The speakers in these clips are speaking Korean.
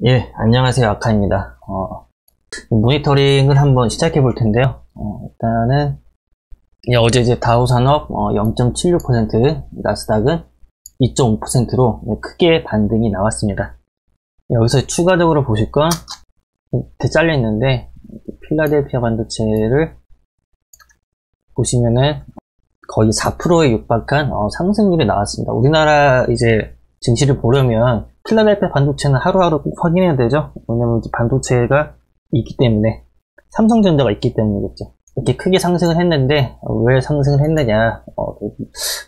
예, 안녕하세요. 아카입니다. 모니터링을 한번 시작해 볼 텐데요. 일단은, 어제 이제 다우산업 0.76%, 나스닥은 2.5%로 크게 반등이 나왔습니다. 여기서 추가적으로 보실 건, 이렇게 잘려 있는데, 필라델피아 반도체를 보시면은 거의 4%에 육박한 상승률이 나왔습니다. 우리나라 이제 증시를 보려면 필라델피아 반도체는 하루하루 꼭 확인해야 되죠. 왜냐면 반도체가 있기 때문에, 삼성전자가 있기 때문이겠죠. 이렇게 크게 상승을 했는데 왜 상승을 했느냐,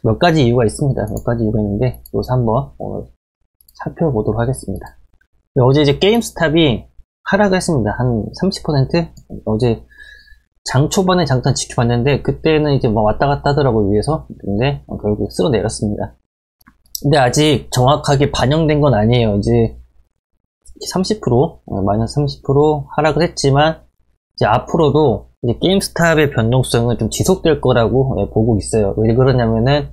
몇 가지 이유가 있습니다. 몇 가지 이유가 있는데 여기서 한번 살펴보도록 하겠습니다. 어제 이제 게임스탑이 하락을 했습니다. 한 30%? 어제 장 초반에 잠깐 지켜봤는데 그때는 이제 뭐 왔다 갔다 하더라고요, 위에서. 근데 결국 쓸어내렸습니다. 근데 아직 정확하게 반영된 건 아니에요. 이제 30%, 마이너스 30% 하락을 했지만, 이제 앞으로도 이제 게임스탑의 변동성은 좀 지속될 거라고 보고 있어요. 왜 그러냐면은,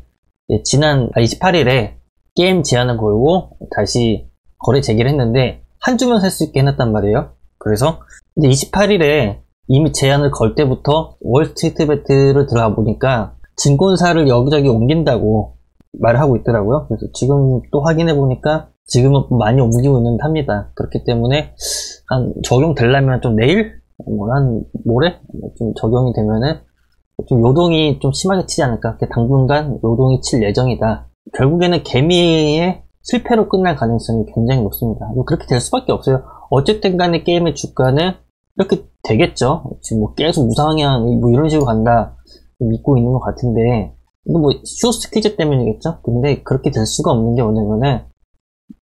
지난 28일에 게임 제한을 걸고 다시 거래 재개를 했는데, 한 주면 살 수 있게 해놨단 말이에요. 그래서, 이제 28일에 이미 제한을 걸 때부터 월스트리트 배트를 들어가 보니까, 증권사를 여기저기 옮긴다고 말을 하고 있더라고요. 그래서 지금 또 확인해 보니까 지금은 많이 옮기고 있는 합니다. 그렇기 때문에 한 적용되려면 좀 내일, 한 모레 좀 적용이 되면은 좀 요동이 좀 심하게 치지 않을까. 당분간 요동이 칠 예정이다. 결국에는 개미의 실패로 끝날 가능성이 굉장히 높습니다. 그렇게 될 수밖에 없어요. 어쨌든 간에 게임의 주가는 이렇게 되겠죠. 지금 뭐 계속 우상향 뭐 이런 식으로 간다 믿고 있는 것 같은데, 이거 뭐 쇼스 퀴즈 때문이겠죠? 근데 그렇게 될 수가 없는 게 뭐냐면은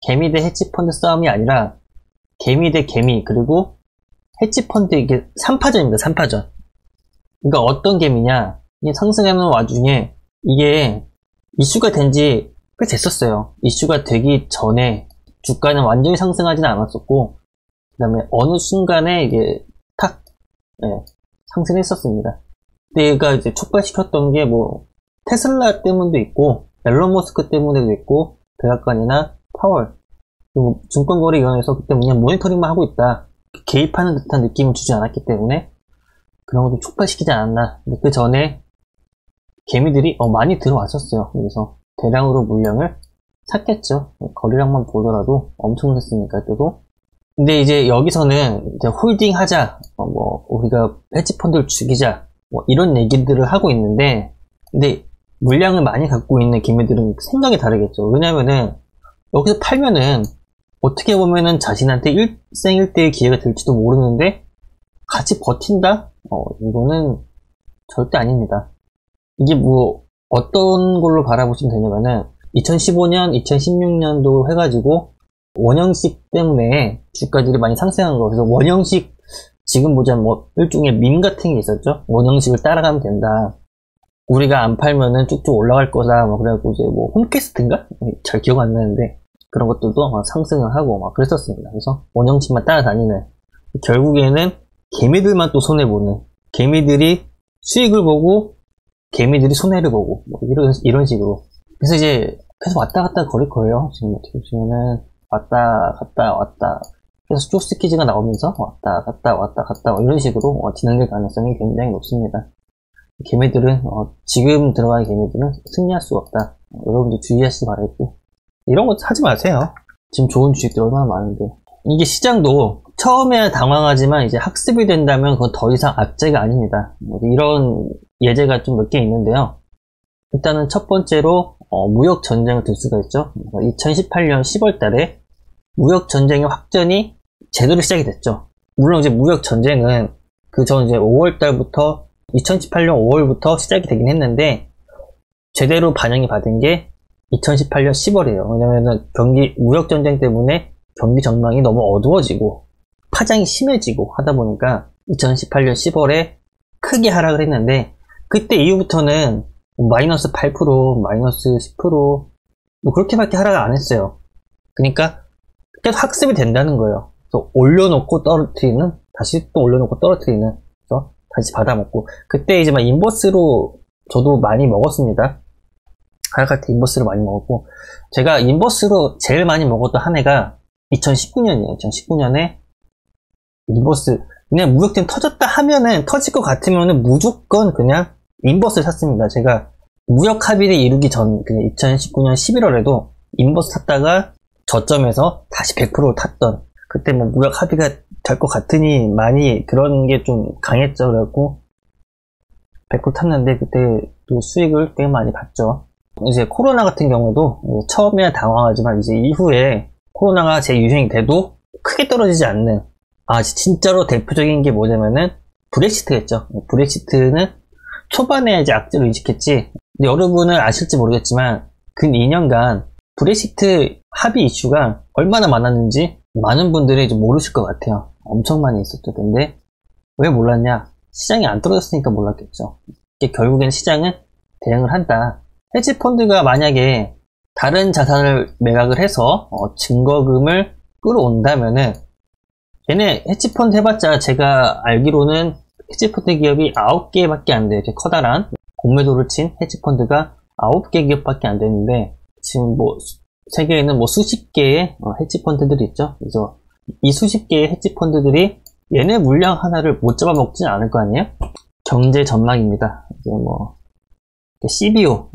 개미 대 헤지펀드 싸움이 아니라 개미 대 개미, 그리고 헤지펀드, 이게 3파전입니다. 3파전. 그러니까 어떤 개미냐, 이게 상승하는 와중에 이게 이슈가 된지 꽤 됐었어요. 이슈가 되기 전에 주가는 완전히 상승하지는 않았었고, 그 다음에 어느 순간에 이게 탁 상승했었습니다. 근데 이제 촉발시켰던 게 뭐 테슬라 때문도 있고, 앨런 머스크 때문에도 있고, 백악관이나 파월, 그리고 증권거래위원회에서 그때 그냥 모니터링만 하고 있다, 개입하는 듯한 느낌을 주지 않았기 때문에 그런 거 좀 촉발시키지 않았나. 근데 그 전에 개미들이 많이 들어왔었어요. 그래서 대량으로 물량을 샀겠죠. 거래량만 보더라도 엄청 샀으니까 그때도. 근데 이제 여기서는 이제 홀딩 하자, 우리가 헤지펀드를 죽이자, 이런 얘기들을 하고 있는데, 근데 물량을 많이 갖고 있는 개미들은 생각이 다르겠죠. 왜냐면은 여기서 팔면은 어떻게 보면은 자신한테 일생일대의 기회가 될지도 모르는데 같이 버틴다? 이거는 절대 아닙니다. 이게 뭐 어떤 걸로 바라보시면 되냐면은 2015년, 2016년도 해가지고 원형식 때문에 주가들이 많이 상승한 거. 그래서 원형식, 지금 보자면 뭐 일종의 밈 같은 게 있었죠. 원형식을 따라가면 된다, 우리가 안 팔면은 쭉쭉 올라갈 거다, 그래갖고 이제 뭐 홈캐스트인가? 잘 기억 안 나는데 그런 것들도 막 상승을 하고 막 그랬었습니다. 그래서 원형식만 따라다니는, 결국에는 개미들만 또 손해보는, 개미들이 수익을 보고 개미들이 손해를 보고 이런 식으로. 그래서 이제 계속 왔다 갔다 거릴 거예요. 지금 어떻게 보시면은 왔다 갔다 그래서 쇼스키즈가 나오면서 왔다 갔다 이런 식으로 진행될 가능성이 굉장히 높습니다. 개미들은 지금 들어가는 개미들은 승리할 수가 없다. 여러분들 주의하시기 바라겠고, 이런 거 하지 마세요. 지금 좋은 주식들 얼마나 많은데. 이게 시장도 처음에야 당황하지만 이제 학습이 된다면 그건 더 이상 악재가 아닙니다. 이런 예제가 좀 몇 개 있는데요. 일단은 첫 번째로 무역 전쟁을 들 수가 있죠. 2018년 10월 달에 무역 전쟁의 확전이 제대로 시작이 됐죠. 물론 이제 무역 전쟁은 그 전 이제 5월 달부터 2018년 5월부터 시작이 되긴 했는데 제대로 반영이 받은 게 2018년 10월이에요. 왜냐면은 무역전쟁 때문에 경기 전망이 너무 어두워지고 파장이 심해지고 하다 보니까 2018년 10월에 크게 하락을 했는데, 그때 이후부터는 마이너스 8%, 마이너스 10%, 그렇게밖에 하락을 안 했어요. 그러니까 계속 학습이 된다는 거예요. 그래서 올려놓고 떨어뜨리는, 다시 또 올려놓고 떨어뜨리는, 그래서 다시 받아먹고. 그때 이제 막 인버스로 저도 많이 먹었습니다. 하락할 때 인버스를 많이 먹었고, 제가 인버스로 제일 많이 먹었던 한 해가 2019년이에요. 2019년에 인버스, 그냥 무역팀 터졌다 하면은, 터질 것 같으면은 무조건 그냥 인버스를 샀습니다. 제가 무역 합의를 이루기 전, 그냥 2019년 11월에도 인버스 탔다가 저점에서 다시 100%를 탔던, 그때 뭐 무역 합의가 될 것 같으니 많이 그런 게 좀 강했죠. 그래갖고 100% 탔는데 그때 또 수익을 꽤 많이 봤죠. 이제 코로나 같은 경우도 처음에야 당황하지만 이제 이후에 코로나가 재유행이 돼도 크게 떨어지지 않는, 진짜로 대표적인 게 뭐냐면은 브렉시트겠죠. 브렉시트는 초반에 이제 악재로 인식했지. 근데 여러분은 아실지 모르겠지만 근 2년간 브렉시트 합의 이슈가 얼마나 많았는지 많은 분들이 좀 모르실 것 같아요. 엄청 많이 있었죠. 근데 왜 몰랐냐? 시장이 안 떨어졌으니까 몰랐겠죠. 결국엔 시장은 대응을 한다. 헤지펀드가 만약에 다른 자산을 매각을 해서 증거금을 끌어온다면은, 얘네 헤지펀드 해봤자 제가 알기로는 헤지펀드 기업이 9개밖에 안 돼요. 커다란 공매도를 친 헤지펀드가 9개 기업밖에 안 되는데, 지금 뭐 세계에는 뭐 수십 개의 헤지펀드들이 있죠. 그래서 이 수십 개의 헤지펀드들이 얘네 물량 하나를 못 잡아먹지는 않을 거 아니에요? 경제 전망입니다. 이제 뭐 CBO,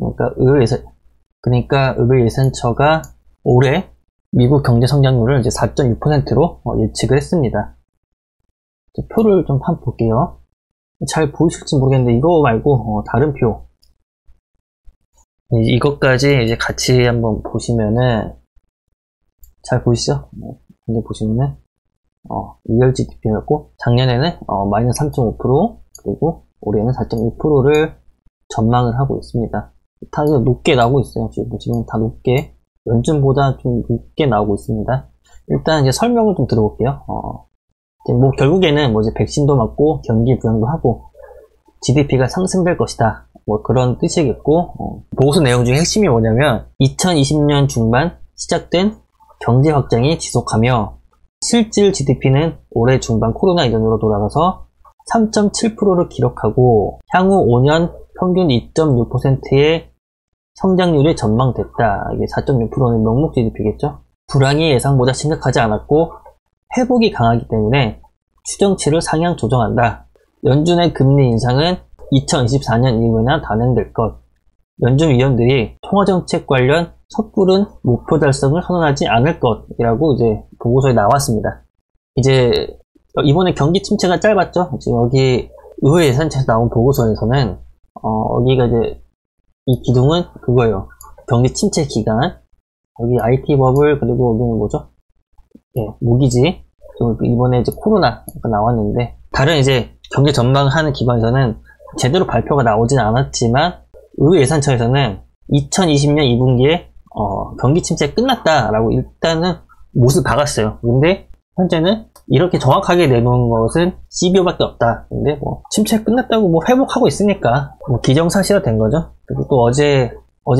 그러니까 의회예산처가 올해 미국 경제 성장률을 이제 4.6%로 예측을 했습니다. 표를 좀 한번 볼게요. 잘 보이실지 모르겠는데 이거 말고 다른 표, 이것까지 이제 같이 한번 보시면은 잘 보이시죠? 근데 보시면은 2월 GDP였고 작년에는 마이너스 3.5%, 그리고 올해는 4.6%를 전망을 하고 있습니다. 다 높게 나오고 있어요. 지금 보시면 다 높게, 연준보다 좀 높게 나오고 있습니다. 일단 이제 설명을 좀 들어볼게요. 뭐 결국에는 뭐 이제 백신도 맞고 경기 부양도 하고 GDP가 상승될 것이다, 뭐 그런 뜻이겠고, 보고서 내용 중에 핵심이 뭐냐면 2020년 중반 시작된 경제 확장이 지속하며 실질 GDP는 올해 중반 코로나 이전으로 돌아가서 3.7%를 기록하고 향후 5년 평균 2.6%의 성장률이 전망됐다. 이게 4.6%는 명목 GDP겠죠. 불황이 예상보다 심각하지 않았고 회복이 강하기 때문에 추정치를 상향 조정한다. 연준의 금리 인상은 2024년 이후에나 단행될 것. 연준 위원들이 통화정책 관련 섣부른 목표 달성을 선언하지 않을 것이라고 이제 보고서에 나왔습니다. 이제 이번에 경기 침체가 짧았죠. 지금 여기 의회 예산처에서 나온 보고서에서는 여기가 이제 이 기둥은 그거예요. 경기 침체 기간. 여기 IT 버블, 그리고 여기는 뭐죠? 모기지. 이번에 이제 코로나가 나왔는데, 다른 이제 경제 전망하는 기관에서는 제대로 발표가 나오진 않았지만 의회 예산처에서는 2020년 2분기에 경기 침체 끝났다라고 일단은 못을 박았어요. 근데 현재는 이렇게 정확하게 내놓은 것은 CBO밖에 없다. 근데 뭐 침체 끝났다고 뭐 회복하고 있으니까 뭐 기정사실화 된 거죠. 그리고 또 어제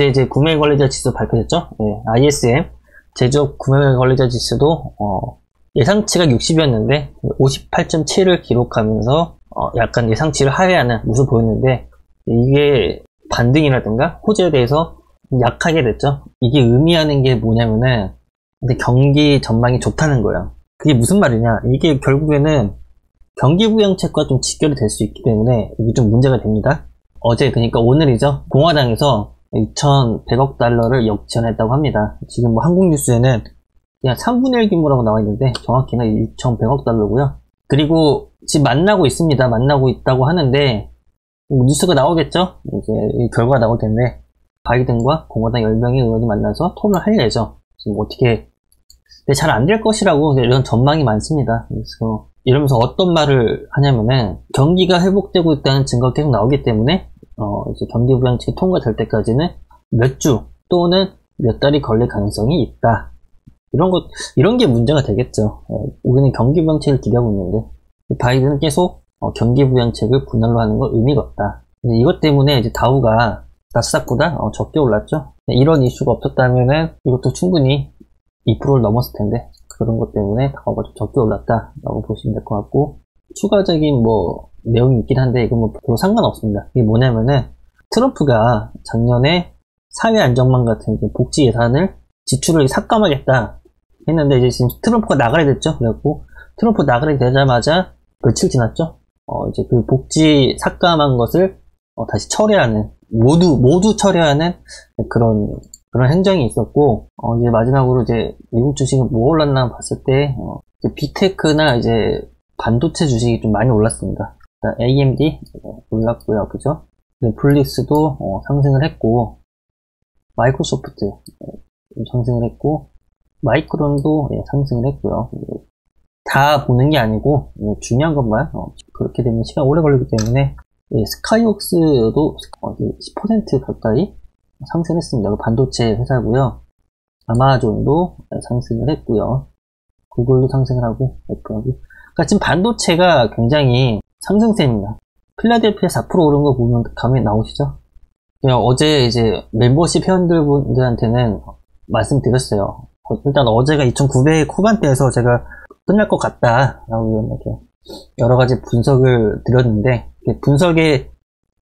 이제 구매관리자 지수 발표됐죠. ISM 제조업 구매관리자 지수도 예상치가 60이었는데 58.7을 기록하면서 약간 예상치를 하회하는 모습을 보였는데, 이게 반등이라든가 호재에 대해서 약하게 됐죠. 이게 의미하는 게 뭐냐면은 근데 경기 전망이 좋다는 거예요. 그게 무슨 말이냐, 이게 결국에는 경기 부양책과 좀 직결이 될 수 있기 때문에 이게 좀 문제가 됩니다. 어제, 그러니까 오늘이죠, 공화당에서 2,100억 달러를 역지원했다고 합니다. 지금 뭐 한국 뉴스에는 그냥 3분의 1 규모라고 나와 있는데 정확히는 2,100억 달러고요. 그리고 지금 만나고 있습니다. 만나고 있다고 하는데 뉴스가 나오겠죠? 이제 이 결과가 나올 텐데, 바이든과 공화당 10명의 의원이 만나서 토론을 할 예정. 지금 어떻게 잘 안 될 것이라고 이런 전망이 많습니다. 그래서 이러면서 어떤 말을 하냐면은 경기가 회복되고 있다는 증거가 계속 나오기 때문에 이제 경기 부양책이 통과될 때까지는 몇 주 또는 몇 달이 걸릴 가능성이 있다. 이런 게 문제가 되겠죠. 우리는 경기 부양책을 기대하고 있는데 바이든은 계속 경기 부양책을 분할로 하는 건 의미가 없다. 이것 때문에 이제 다우가 나스닥보다 적게 올랐죠. 이런 이슈가 없었다면은 이것도 충분히 2%를 넘었을 텐데, 그런 것 때문에 다우가 좀 적게 올랐다라고 보시면 될 것 같고, 추가적인 뭐 내용이 있긴 한데 이건 뭐 별로 상관없습니다. 이게 뭐냐면은 트럼프가 작년에 사회 안전망 같은 복지 예산을 지출을 삭감하겠다, 했는데 이제 지금 트럼프가 나가게 됐죠. 그래갖고 트럼프 나가게 되자마자 며칠 지났죠. 이제 그 복지 삭감한 것을 다시 처리하는, 모두 처리하는 그런 행정이 있었고, 이제 마지막으로 이제 미국 주식이 뭐 올랐나 봤을 때, 이제 빅테크나 이제 반도체 주식이 좀 많이 올랐습니다. AMD 올랐고요, 그죠? 플릭스도 상승을 했고, 마이크로소프트 상승을 했고, 마이크론도 상승을 했고요. 다 보는 게 아니고 중요한 것만 그렇게 되면 시간 오래 걸리기 때문에 스카이웍스도 10% 가까이 상승했습니다. 반도체 회사고요. 아마존도 상승을 했고요. 구글도 상승을 하고 애플하고. 그러니까 지금 반도체가 굉장히 상승세입니다. 필라델피아 4% 오른 거 보면 감이 나오시죠? 어제 이제 멤버십 회원들한테는 말씀드렸어요. 일단 어제가 2,900 후반대에서 제가 끝날 것 같다 라고 이렇게 여러 가지 분석을 드렸는데, 분석의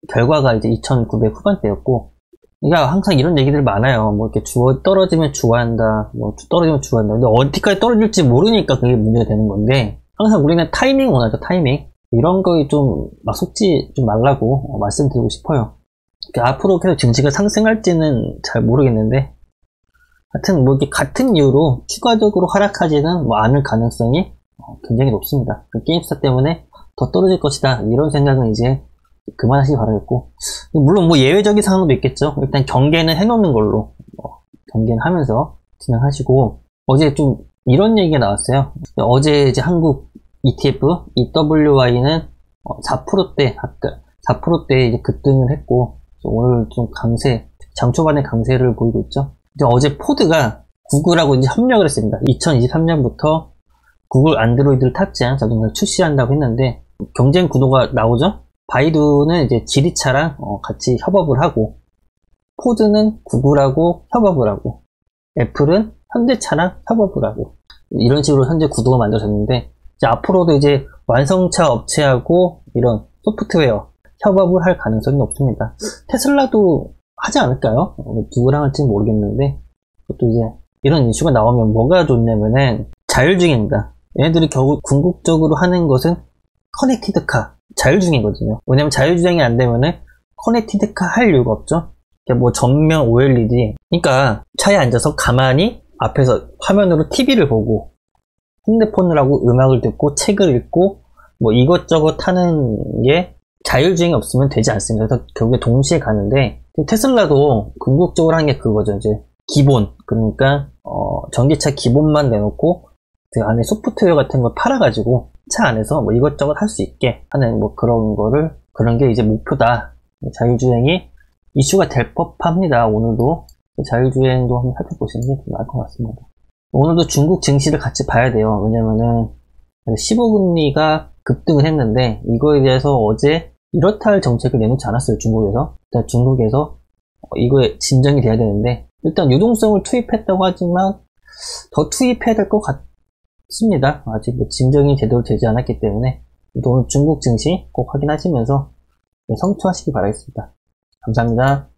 결과가 이제 2,900 후반대였고, 그러니까 항상 이런 얘기들 많아요. 뭐 이렇게 떨어지면 주화한다, 뭐 떨어지면 주화한다. 근데 어디까지 떨어질지 모르니까 그게 문제가 되는 건데, 항상 우리는 타이밍 원하죠. 타이밍. 이런 거에 좀 막 속지 좀 말라고 말씀드리고 싶어요. 앞으로 계속 증시가 상승할지는 잘 모르겠는데, 하여튼 뭐 이렇게 같은 이유로 추가적으로 하락하지는 뭐 않을 가능성이 굉장히 높습니다. 게임스타 때문에 더 떨어질 것이다, 이런 생각은 이제 그만하시기 바라겠고, 물론 뭐 예외적인 상황도 있겠죠. 일단 경계는 해놓는 걸로 경계는 하면서 진행하시고, 어제 좀 이런 얘기가 나왔어요. 어제 이제 한국 ETF EWY는 4%대 아까 4%대 이제 급등을 했고, 오늘 좀 장 초반에 강세를 보이고 있죠. 어제 포드가 구글하고 이제 협력을 했습니다. 2023년부터 구글 안드로이드를 탑재한 자동차를 출시한다고 했는데, 경쟁 구도가 나오죠. 바이두는 이제 지리차랑 같이 협업을 하고, 포드는 구글하고 협업을 하고, 애플은 현대차랑 협업을 하고, 이런 식으로 현재 구도가 만들어졌는데, 이제 앞으로도 이제 완성차 업체하고 이런 소프트웨어 협업을 할 가능성이 높습니다. 테슬라도 하지 않을까요? 누구랑 할지는 모르겠는데, 그것도 이제 이런 이슈가 나오면 뭐가 좋냐면은 자율주행입니다. 얘네들이 결국 궁극적으로 하는 것은 커넥티드카, 자율주행이거든요. 왜냐면 자율주행이 안 되면은 커넥티드카 할 이유가 없죠. 뭐 전면 OLED, 그러니까 차에 앉아서 가만히 앞에서 화면으로 TV를 보고 핸드폰을 하고 음악을 듣고 책을 읽고 뭐 이것저것 하는 게 자율주행이 없으면 되지 않습니다. 그래서 결국에 동시에 가는데, 테슬라도 궁극적으로 하는 게 그거죠. 이제 기본, 그러니까 전기차 기본만 내놓고 그 안에 소프트웨어 같은 걸 팔아가지고 차 안에서 뭐 이것저것 할 수 있게 하는 뭐 그런 게 이제 목표다. 자율주행이 이슈가 될 법합니다. 오늘도 자율주행도 한번 살펴보시는 게 나을 것 같습니다. 오늘도 중국 증시를 같이 봐야 돼요. 왜냐면은 15금리가 급등을 했는데, 이거에 대해서 어제 이렇다 할 정책을 내놓지 않았어요. 중국에서. 일단 중국에서 이거에 진정이 돼야 되는데, 일단 유동성을 투입했다고 하지만 더 투입해야 될 것 같습니다. 아직 뭐 진정이 제대로 되지 않았기 때문에 오늘 중국 증시 꼭 확인하시면서 성투하시기 바라겠습니다. 감사합니다.